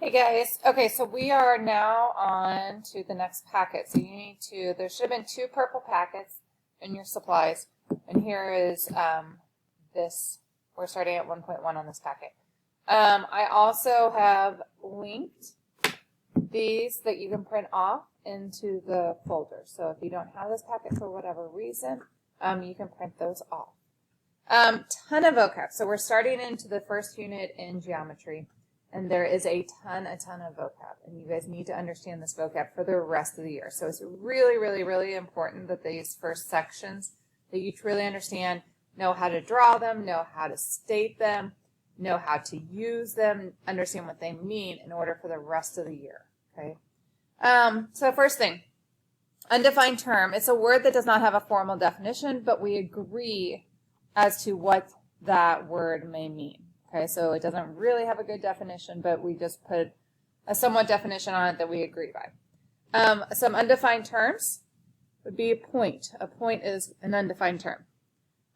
Hey guys, okay, so we are now on to the next packet. So you need to, there should have been 2 purple packets in your supplies, and here is this, we're starting at 1.1 on this packet. I also have linked these that you can print off into the folder. So if you don't have this packet for whatever reason, you can print those off. Ton of vocab. So we're starting into the first unit in geometry. And there is a ton of vocab, and you guys need to understand this vocab for the rest of the year. So it's really, really, really important that these first sections, that you truly understand, know how to draw them, know how to state them, know how to use them, understand what they mean in order for the rest of the year, okay? So first thing, undefined term. It's a word that does not have a formal definition, but we agree as to what that word may mean. Okay, so it doesn't really have a good definition, but we just put a somewhat definition on it that we agree by. Some undefined terms would be a point. A point is an undefined term.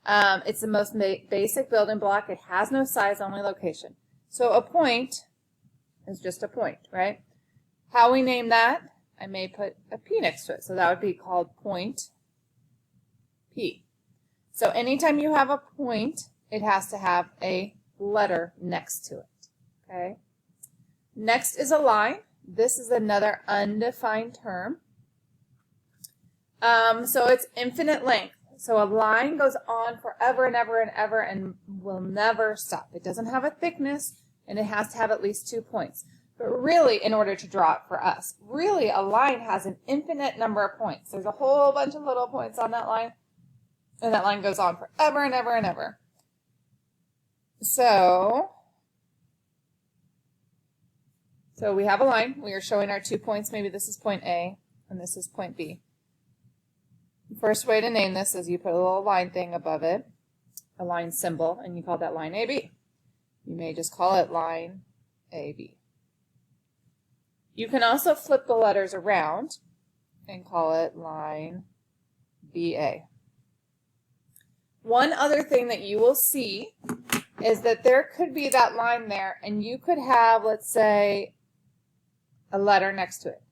It's the most basic building block. It has no size, only location. So a point is just a point, right? How we name that, I may put a P next to it. So that would be called point P. So anytime you have a point, it has to have a letter next to it, okay? Next is a line. This is another undefined term. So it's infinite length. So a line goes on forever and ever and ever and will never stop. It doesn't have a thickness, and it has to have at least 2 points. But really, in order to draw it for us, really a line has an infinite number of points. There's a whole bunch of little points on that line, and that line goes on forever and ever and ever. So we have a line. We are showing our 2 points. Maybe this is point A and this is point B. The first way to name this is you put a little line thing above it, a line symbol, and you call that line AB. You may just call it line AB. You can also flip the letters around and call it line BA. One other thing that you will see is that there could be that line there, and you could have, let's say, a letter next to it.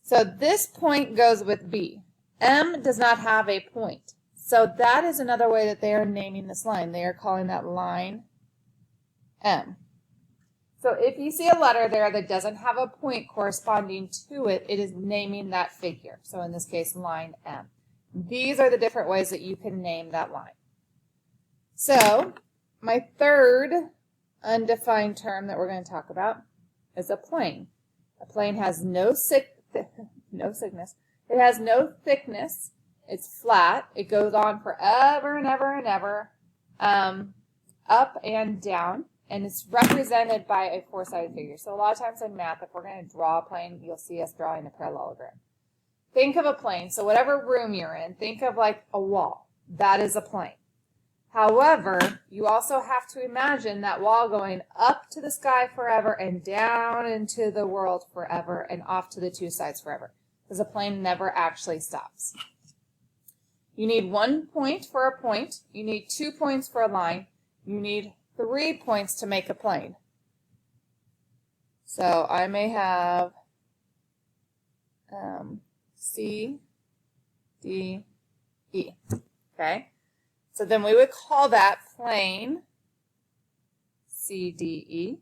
So this point goes with B. M does not have a point. So that is another way that they are naming this line. They are calling that line M. So if you see a letter there that doesn't have a point corresponding to it, it is naming that figure. So in this case, line M. These are the different ways that you can name that line. So my third undefined term that we're going to talk about is a plane. A plane has no thickness. It has no thickness. It's flat. It goes on forever and ever and ever, up and down, and it's represented by a 4-sided figure. So a lot of times in math, if we're going to draw a plane, you'll see us drawing a parallelogram. Think of a plane. So whatever room you're in, think of like a wall. That is a plane. However, you also have to imagine that wall going up to the sky forever and down into the world forever and off to the 2 sides forever, because a plane never actually stops. You need 1 point for a point. You need 2 points for a line. You need 3 points to make a plane. So I may have C, D, E, okay? So then we would call that plane CDE.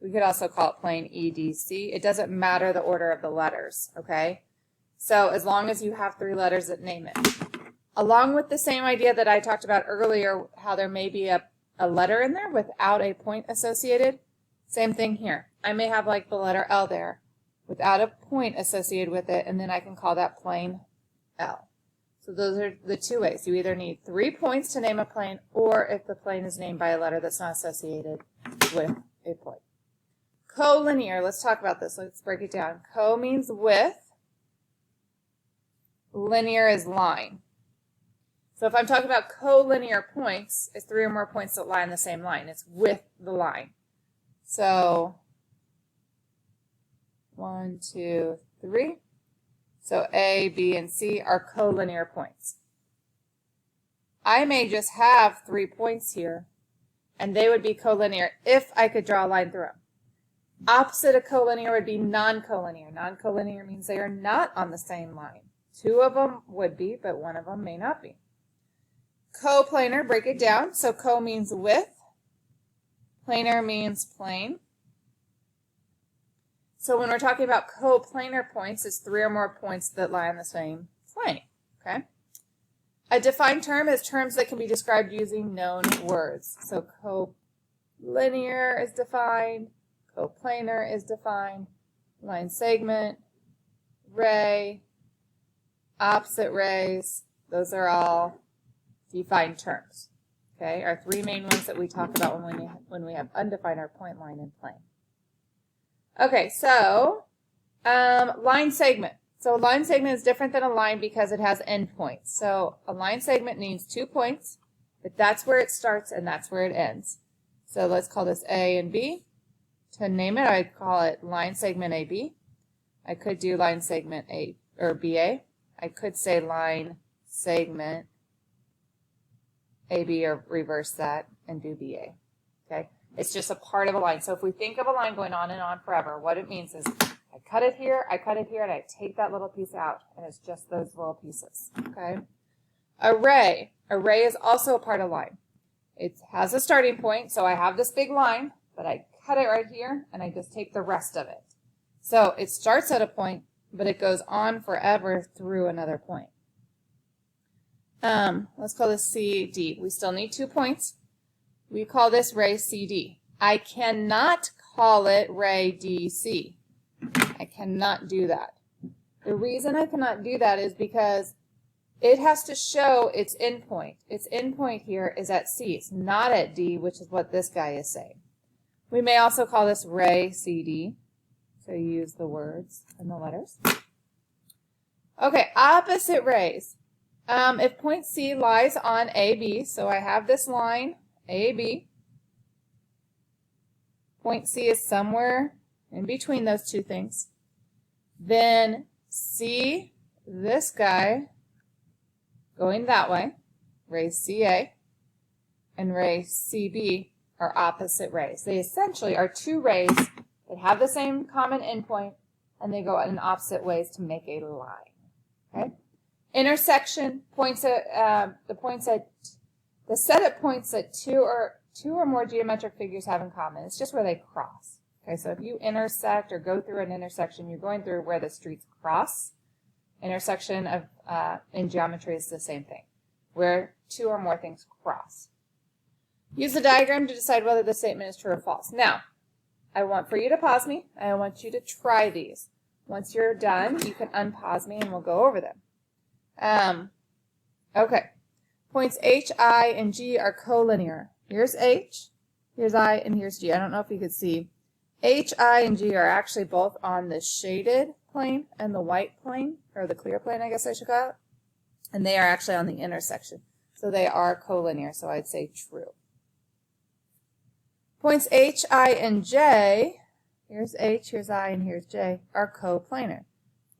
We could also call it plane EDC. It doesn't matter the order of the letters, okay? So as long as you have 3 letters that name it. Along with the same idea that I talked about earlier, how there may be a letter in there without a point associated, same thing here. I may have like the letter L there without a point associated with it, and then I can call that plane L. So those are the 2 ways. You either need 3 points to name a plane, or if the plane is named by a letter that's not associated with a point. Collinear, let's talk about this. Let's break it down. Co means with. Linear is line. So if I'm talking about collinear points, it's 3 or more points that lie on the same line. It's with the line. So 1, 2, 3. So A, B, and C are collinear points. I may just have 3 points here, and they would be collinear if I could draw a line through them. Opposite of collinear would be non-collinear. Non-collinear means they are not on the same line. Two of them would be, but one of them may not be. Coplanar, break it down. So co means with. Planar means plane. So when we're talking about coplanar points, it's three or more points that lie on the same plane. Okay. A defined term is terms that can be described using known words. So collinear is defined. Coplanar is defined. Line segment, ray, opposite rays, those are all defined terms. Okay, our three main ones that we talk about when we have undefined are point, line, and plane. Okay, so line segment. So a line segment is different than a line because it has endpoints. So a line segment needs 2 points, but that's where it starts and that's where it ends. So let's call this A and B. To name it, I'd call it line segment AB. I could do line segment A or BA. I could say line segment AB or reverse that and do BA. Okay, it's just a part of a line. So if we think of a line going on and on forever, what it means is I cut it here, and I take that little piece out, and it's just those little pieces. Okay. Array. Array is also a part of line. It has a starting point, so I have this big line, but I cut it right here, and I just take the rest of it. So it starts at a point, but it goes on forever through another point. Let's call this CD. We still need 2 points. We call this ray CD. I cannot call it ray DC. I cannot do that. The reason I cannot do that is because it has to show its endpoint. Its endpoint here is at C. It's not at D, which is what this guy is saying. We may also call this ray CD. So you use the words and the letters. Okay, opposite rays. If point C lies on AB, so I have this line, AB. Point C is somewhere in between those two things. Then C, this guy, going that way, ray CA, and ray CB are opposite rays. They essentially are 2 rays that have the same common endpoint, and they go in opposite ways to make a line. Okay. Intersection points at the set of points that two or more geometric figures have in common. It's just where they cross. Okay, so if you intersect or go through an intersection, you're going through where the streets cross. Intersection of in geometry is the same thing, where 2 or more things cross. Use the diagram to decide whether the statement is true or false. Now, I want for you to pause me. I want you to try these. Once you're done, you can unpause me and we'll go over them. Okay. Points H, I, and G are collinear. Here's H, here's I, and here's G. I don't know if you could see. H, I, and G are actually both on the shaded plane and the white plane, or the clear plane, I guess I should call it. And they are actually on the intersection. So they are collinear, so I'd say true. Points H, I, and J, here's H, here's I, and here's J, are coplanar.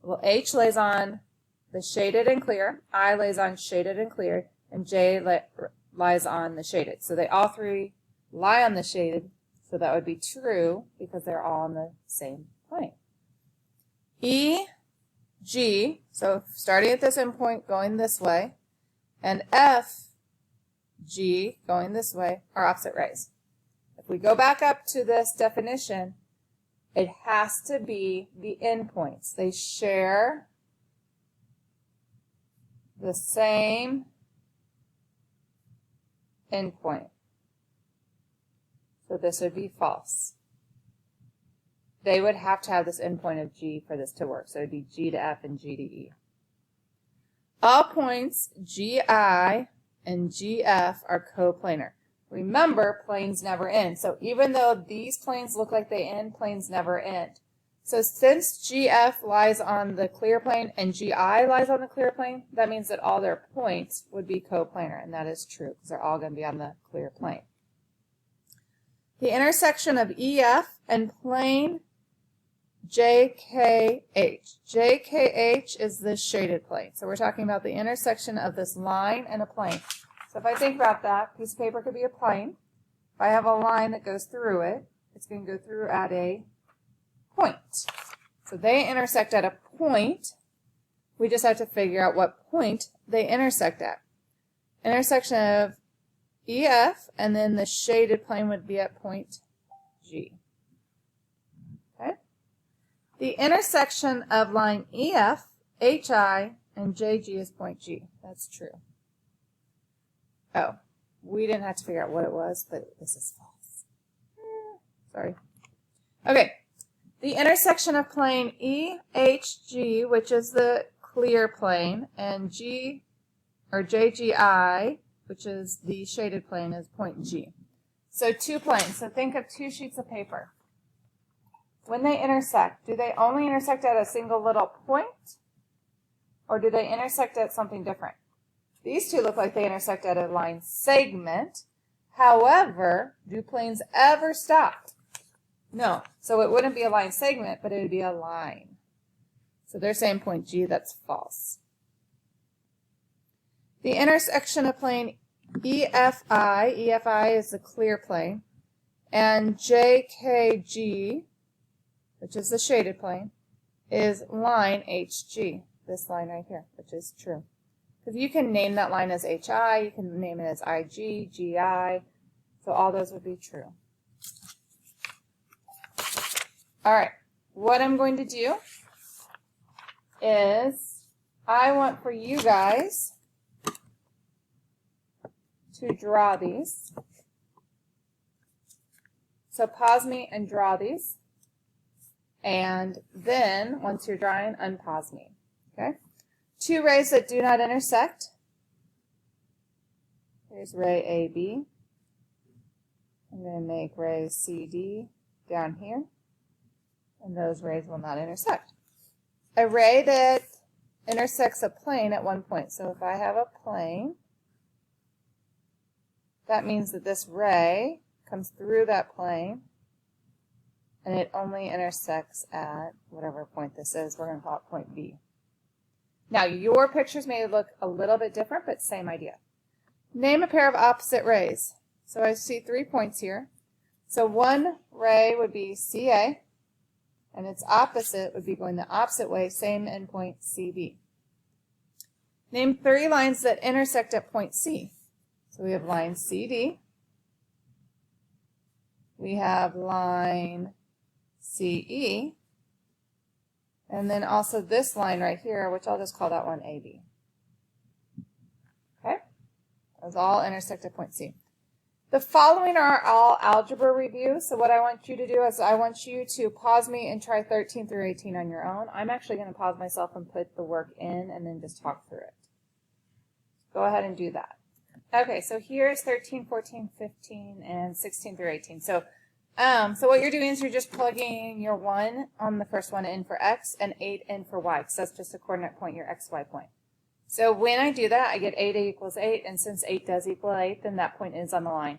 Well, H lays on the shaded and clear, I lays on shaded and clear, and J lies on the shaded. So they all 3 lie on the shaded, so that would be true because they're all on the same plane. E, G, so starting at this endpoint going this way, and F, G going this way are opposite rays. If we go back up to this definition, it has to be the endpoints. They share the same endpoint. So this would be false. They would have to have this endpoint of G for this to work. So it would be G to F and G to E. All points GI and GF are coplanar. Remember, planes never end. So even though these planes look like they end, planes never end. So since GF lies on the clear plane and GI lies on the clear plane, that means that all their points would be coplanar, and that is true because they're all going to be on the clear plane. The intersection of EF and plane JKH. JKH is the shaded plane. So we're talking about the intersection of this line and a plane. So if I think about that, piece of paper could be a plane. If I have a line that goes through it, it's going to go through at a point. So they intersect at a point. We just have to figure out what point they intersect at. Intersection of EF, and then the shaded plane would be at point G. Okay? The intersection of line EF, HI, and JG is point G. That's true. Oh, we didn't have to figure out what it was, but this is false. Sorry. Okay. The intersection of plane EHG, which is the clear plane, and G or JGI, which is the shaded plane, is point G. So two planes. So think of two sheets of paper. When they intersect, do they only intersect at a single little point, or do they intersect at something different? These two look like they intersect at a line segment. However, do planes ever stop? No. So it wouldn't be a line segment, but it would be a line. So they're saying point G. That's false. The intersection of plane EFI is the clear plane, and JKG, which is the shaded plane, is line HG, this line right here, which is true. Because you can name that line as HI, you can name it as IG, GI, so all those would be true. All right, what I'm going to do is I want for you guys to draw these. So pause me and draw these. And then, once you're drawing, unpause me. Okay? Two rays that do not intersect. Here's ray AB. I'm going to make ray CD down here. And those rays will not intersect. A ray that intersects a plane at one point. So if I have a plane, that means that this ray comes through that plane, and it only intersects at whatever point this is. We're going to call it point B. Now, your pictures may look a little bit different, but same idea. Name a pair of opposite rays. So I see 3 points here. So one ray would be CA, and its opposite would be going the opposite way, same endpoint CB. Name 3 lines that intersect at point C. So we have line CD, we have line CE, and then also this line right here, which I'll just call that one AB. Okay? Those all intersect at point C. The following are all algebra reviews, so what I want you to do is I want you to pause me and try 13 through 18 on your own. I'm actually going to pause myself and put the work in and then just talk through it. Go ahead and do that. Okay, so here's 13, 14, 15, and 16 through 18. So what you're doing is you're just plugging your 1 on the first one in for x and 8 in for y, because that's just a coordinate point, your xy point. So when I do that, I get 8 equals 8, and since 8 does equal 8, then that point is on the line.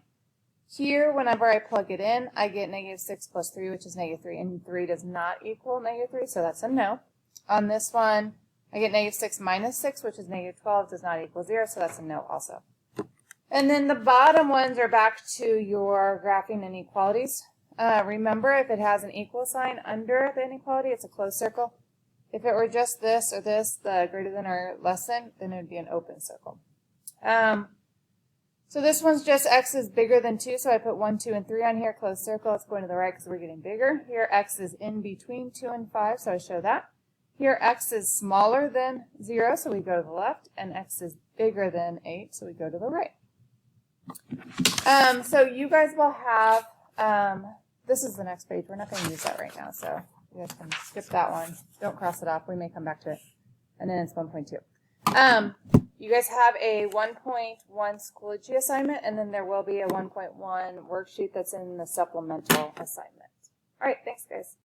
Here, whenever I plug it in, I get negative 6 plus 3, which is negative 3, and 3 does not equal negative 3, so that's a no. On this one, I get negative 6 minus 6, which is negative 12, does not equal 0, so that's a no also. And then the bottom ones are back to your graphing inequalities. Remember, if it has an equal sign under the inequality, it's a closed circle. If it were just this or this, the greater than or less than, then it would be an open circle. So this one's just x is bigger than 2, so I put 1, 2, and 3 on here, closed circle. It's going to the right because we're getting bigger. Here x is in between 2 and 5, so I show that. Here x is smaller than 0, so we go to the left, and x is bigger than 8, so we go to the right. So you guys will have, this is the next page. We're not going to use that right now, so you guys can skip that one. Don't cross it off. We may come back to it. And then it's 1.2. You guys have a 1.1 Schoology assignment, and then there will be a 1.1 worksheet that's in the supplemental assignment. All right, thanks, guys.